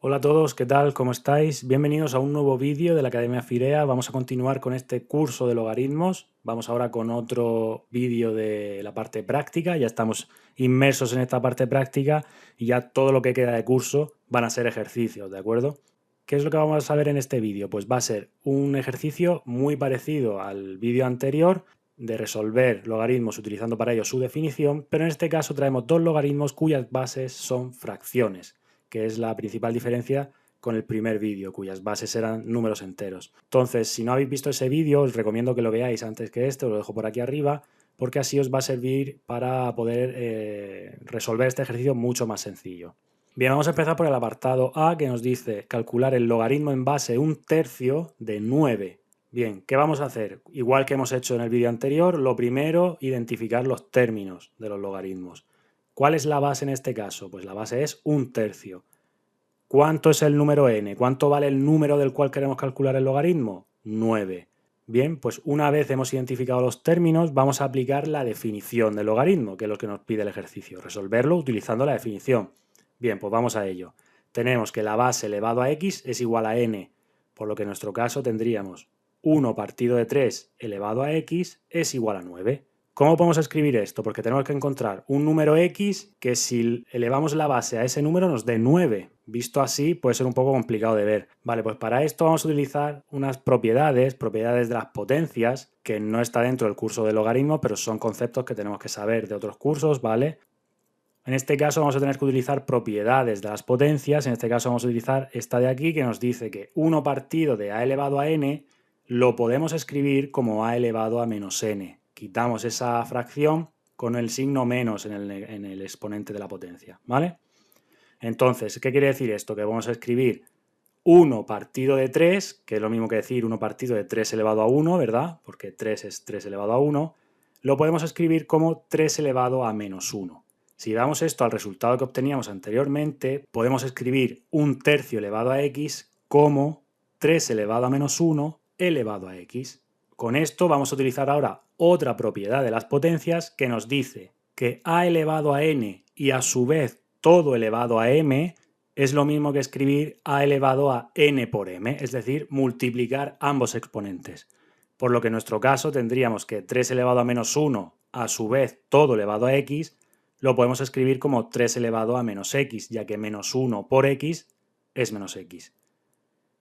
Hola a todos, ¿qué tal? ¿Cómo estáis? Bienvenidos a un nuevo vídeo de la Academia Firea. Vamos a continuar con este curso de logaritmos. Vamos ahora con otro vídeo de la parte práctica. Ya estamos inmersos en esta parte práctica y ya todo lo que queda de curso van a ser ejercicios, ¿de acuerdo? ¿Qué es lo que vamos a ver en este vídeo? Pues va a ser un ejercicio muy parecido al vídeo anterior de resolver logaritmos utilizando para ello su definición, pero en este caso traemos dos logaritmos cuyas bases son fracciones, que es la principal diferencia con el primer vídeo, cuyas bases eran números enteros. Entonces, si no habéis visto ese vídeo, os recomiendo que lo veáis antes que este, os lo dejo por aquí arriba, porque así os va a servir para poder resolver este ejercicio mucho más sencillo. Bien, vamos a empezar por el apartado A, que nos dice calcular el logaritmo en base 1/3 de 9. Bien, ¿qué vamos a hacer? Igual que hemos hecho en el vídeo anterior, lo primero, identificar los términos de los logaritmos. ¿Cuál es la base en este caso? Pues la base es 1/3. ¿Cuánto es el número n? ¿Cuánto vale el número del cual queremos calcular el logaritmo? 9. Bien, pues una vez hemos identificado los términos, vamos a aplicar la definición del logaritmo, que es lo que nos pide el ejercicio, resolverlo utilizando la definición. Bien, pues vamos a ello. Tenemos que la base elevado a x es igual a n, por lo que en nuestro caso tendríamos 1 partido de 3 elevado a x es igual a 9. ¿Cómo podemos escribir esto? Porque tenemos que encontrar un número x que si elevamos la base a ese número nos dé 9. Visto así puede ser un poco complicado de ver. Vale, pues para esto vamos a utilizar unas propiedades de las potencias, que no está dentro del curso de logaritmo, pero son conceptos que tenemos que saber de otros cursos, ¿vale? En este caso vamos a tener que utilizar propiedades de las potencias. En este caso vamos a utilizar esta de aquí, que nos dice que 1 partido de a elevado a n lo podemos escribir como a elevado a menos n. Quitamos esa fracción con el signo menos en el exponente de la potencia, ¿vale? Entonces, ¿qué quiere decir esto? Que vamos a escribir 1 partido de 3, que es lo mismo que decir 1 partido de 3 elevado a 1, ¿verdad? Porque 3 es 3 elevado a 1. Lo podemos escribir como 3 elevado a menos 1. Si damos esto al resultado que obteníamos anteriormente, podemos escribir 1/3 elevado a x como 3 elevado a menos 1 elevado a x. Con esto vamos a utilizar ahora otra propiedad de las potencias que nos dice que a elevado a n y a su vez todo elevado a m es lo mismo que escribir a elevado a n por m, es decir, multiplicar ambos exponentes. Por lo que en nuestro caso tendríamos que 3 elevado a menos 1 a su vez todo elevado a x lo podemos escribir como 3 elevado a menos x, ya que menos 1 por x es menos x.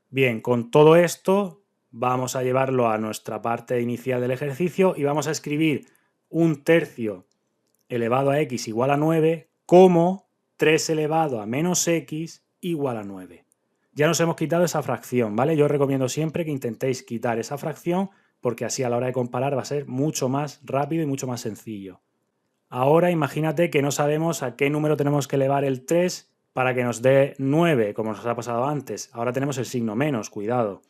Bien, con todo esto vamos a llevarlo a nuestra parte inicial del ejercicio y vamos a escribir 1/3 elevado a x igual a 9 como 3 elevado a menos x igual a 9. Ya nos hemos quitado esa fracción, ¿vale? Yo os recomiendo siempre que intentéis quitar esa fracción porque así a la hora de comparar va a ser mucho más rápido y mucho más sencillo. Ahora imagínate que no sabemos a qué número tenemos que elevar el 3 para que nos dé 9, como nos ha pasado antes. Ahora tenemos el signo menos, cuidado.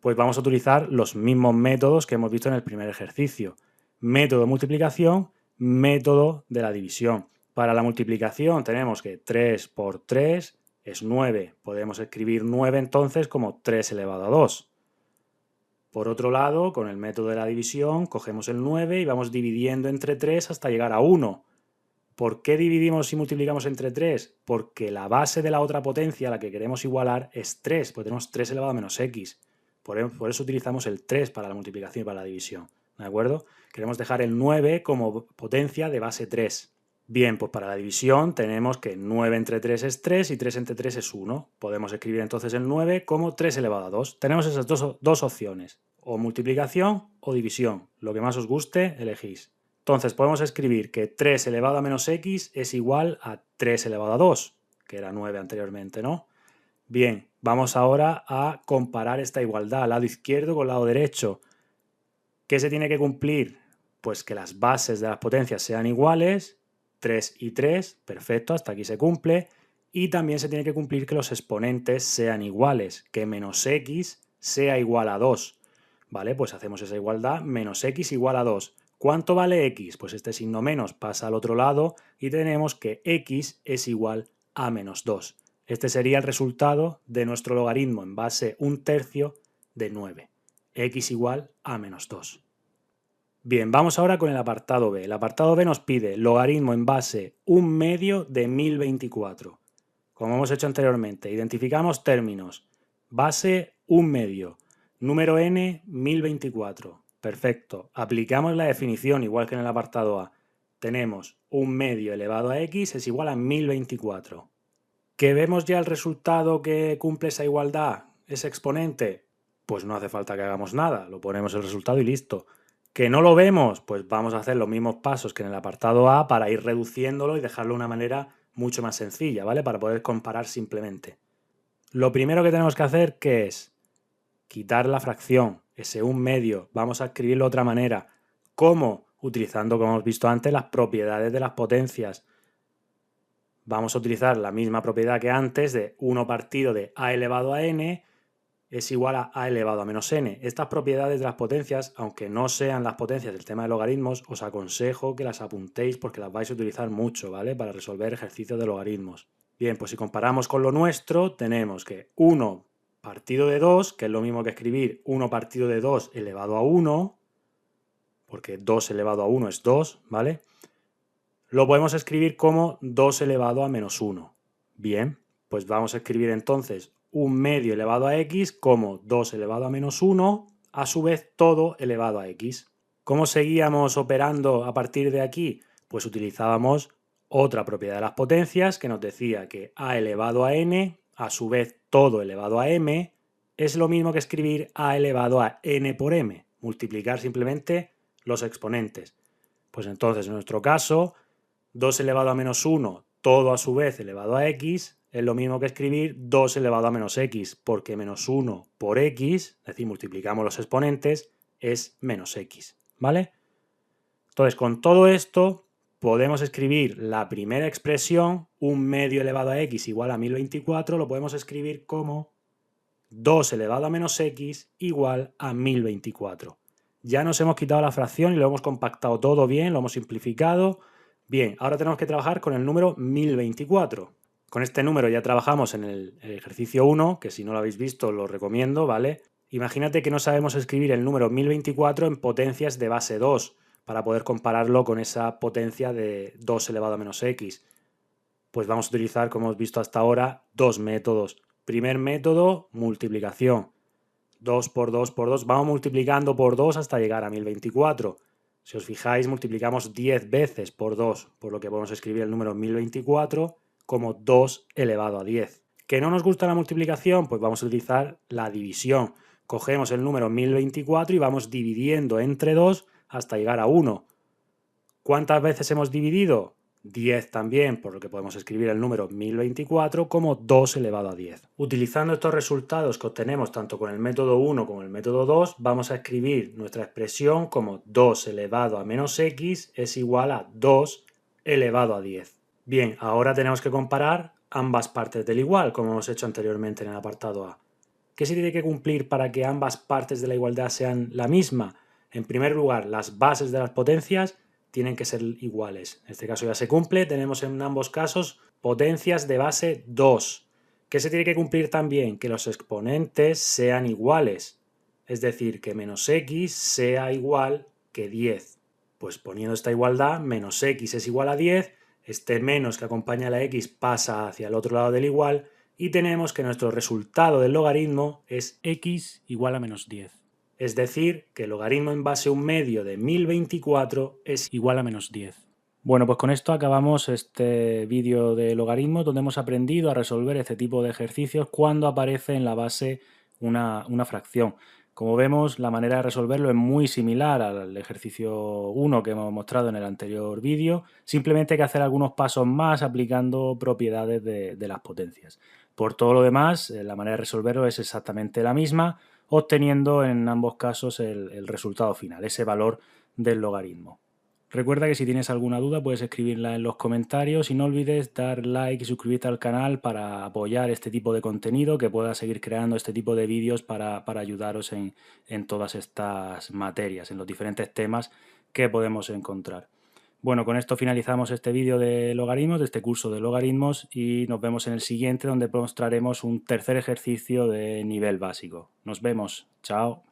Pues vamos a utilizar los mismos métodos que hemos visto en el primer ejercicio. Método de multiplicación, método de la división. Para la multiplicación tenemos que 3 por 3 es 9. Podemos escribir 9 entonces como 3 elevado a 2. Por otro lado, con el método de la división, cogemos el 9 y vamos dividiendo entre 3 hasta llegar a 1. ¿Por qué dividimos y multiplicamos entre 3? Porque la base de la otra potencia a la que queremos igualar es 3, pues tenemos 3 elevado a menos x. Por eso utilizamos el 3 para la multiplicación y para la división. ¿De acuerdo? Queremos dejar el 9 como potencia de base 3. Bien, pues para la división tenemos que 9 entre 3 es 3 y 3 entre 3 es 1. Podemos escribir entonces el 9 como 3 elevado a 2. Tenemos esas dos opciones, o multiplicación o división. Lo que más os guste, elegís. Entonces podemos escribir que 3 elevado a menos x es igual a 3 elevado a 2, que era 9 anteriormente, ¿no? Bien, vamos ahora a comparar esta igualdad, lado izquierdo con lado derecho. ¿Qué se tiene que cumplir? Pues que las bases de las potencias sean iguales, 3 y 3, perfecto, hasta aquí se cumple. Y también se tiene que cumplir que los exponentes sean iguales, que menos x sea igual a 2. Vale, pues hacemos esa igualdad, menos x igual a 2. ¿Cuánto vale x? Pues este signo menos pasa al otro lado y tenemos que x es igual a menos 2. Este sería el resultado de nuestro logaritmo en base 1/3 de 9. X igual a menos 2. Bien, vamos ahora con el apartado B. El apartado B nos pide logaritmo en base 1 medio de 1024. como hemos hecho anteriormente, identificamos términos. Base 1/2. Número n, 1024. Perfecto. Aplicamos la definición igual que en el apartado A. Tenemos 1/2 elevado a x es igual a 1024. ¿Que vemos ya el resultado que cumple esa igualdad, ese exponente? Pues no hace falta que hagamos nada, lo ponemos el resultado y listo. ¿Que no lo vemos? Pues vamos a hacer los mismos pasos que en el apartado A para ir reduciéndolo y dejarlo de una manera mucho más sencilla, ¿vale? Para poder comparar simplemente. Lo primero que tenemos que hacer, ¿qué es? Quitar la fracción, ese 1/2. Vamos a escribirlo de otra manera. ¿Cómo? Utilizando, como hemos visto antes, las propiedades de las potencias. Vamos a utilizar la misma propiedad que antes de 1 partido de a elevado a n es igual a elevado a menos n. Estas propiedades de las potencias, aunque no sean las potencias del tema de logaritmos, os aconsejo que las apuntéis porque las vais a utilizar mucho, ¿vale? Para resolver ejercicios de logaritmos. Bien, pues si comparamos con lo nuestro, tenemos que 1 partido de 2, que es lo mismo que escribir 1 partido de 2 elevado a 1, porque 2 elevado a 1 es 2, ¿vale? Lo podemos escribir como 2 elevado a menos 1. Bien, pues vamos a escribir entonces 1/2 elevado a x como 2 elevado a menos 1, a su vez todo elevado a x. ¿Cómo seguíamos operando a partir de aquí? Pues utilizábamos otra propiedad de las potencias que nos decía que a elevado a n, a su vez todo elevado a m, es lo mismo que escribir a elevado a n por m, multiplicar simplemente los exponentes. Pues entonces en nuestro caso 2 elevado a menos 1, todo a su vez elevado a x, es lo mismo que escribir 2 elevado a menos x, porque menos 1 por x, es decir, multiplicamos los exponentes, es menos x, ¿vale? Entonces, con todo esto, podemos escribir la primera expresión, 1/2 elevado a x igual a 1024, lo podemos escribir como 2 elevado a menos x igual a 1024. Ya nos hemos quitado la fracción y lo hemos compactado todo bien, lo hemos simplificado. Bien, ahora tenemos que trabajar con el número 1024. Con este número ya trabajamos en el ejercicio 1, que si no lo habéis visto lo recomiendo, ¿vale? Imagínate que no sabemos escribir el número 1024 en potencias de base 2 para poder compararlo con esa potencia de 2 elevado a menos x. Pues vamos a utilizar, como hemos visto hasta ahora, dos métodos. Primer método, multiplicación. 2 por 2 por 2. Vamos multiplicando por 2 hasta llegar a 1024. Si os fijáis, multiplicamos 10 veces por 2, por lo que podemos escribir el número 1024 como 2 elevado a 10. ¿Que no nos gusta la multiplicación? Pues vamos a utilizar la división. Cogemos el número 1024 y vamos dividiendo entre 2 hasta llegar a 1. ¿Cuántas veces hemos dividido? 10 también, por lo que podemos escribir el número 1024 como 2 elevado a 10. Utilizando estos resultados que obtenemos tanto con el método 1 como el método 2, vamos a escribir nuestra expresión como 2 elevado a menos x es igual a 2 elevado a 10. Bien, ahora tenemos que comparar ambas partes del igual, como hemos hecho anteriormente en el apartado A. ¿Qué se tiene que cumplir para que ambas partes de la igualdad sean la misma? En primer lugar, las bases de las potencias tienen que ser iguales. En este caso ya se cumple, tenemos en ambos casos potencias de base 2. ¿Qué se tiene que cumplir también? Que los exponentes sean iguales, es decir, que menos x sea igual que 10. Pues poniendo esta igualdad, menos x es igual a 10, este menos que acompaña a la x pasa hacia el otro lado del igual y tenemos que nuestro resultado del logaritmo es x igual a menos 10. Es decir, que el logaritmo en base 1/2 de 1024 es igual a menos 10. Bueno, pues con esto acabamos este vídeo de logaritmos donde hemos aprendido a resolver este tipo de ejercicios cuando aparece en la base una fracción. Como vemos, la manera de resolverlo es muy similar al ejercicio 1 que hemos mostrado en el anterior vídeo, simplemente hay que hacer algunos pasos más aplicando propiedades de las potencias. Por todo lo demás, la manera de resolverlo es exactamente la misma, obteniendo en ambos casos el resultado final, ese valor del logaritmo. Recuerda que si tienes alguna duda puedes escribirla en los comentarios y no olvides dar like y suscribirte al canal para apoyar este tipo de contenido, que pueda seguir creando este tipo de vídeos para ayudaros en todas estas materias, en los diferentes temas que podemos encontrar. Bueno, con esto finalizamos este vídeo de logaritmos, de este curso de logaritmos, y nos vemos en el siguiente donde mostraremos un tercer ejercicio de nivel básico. Nos vemos. Chao.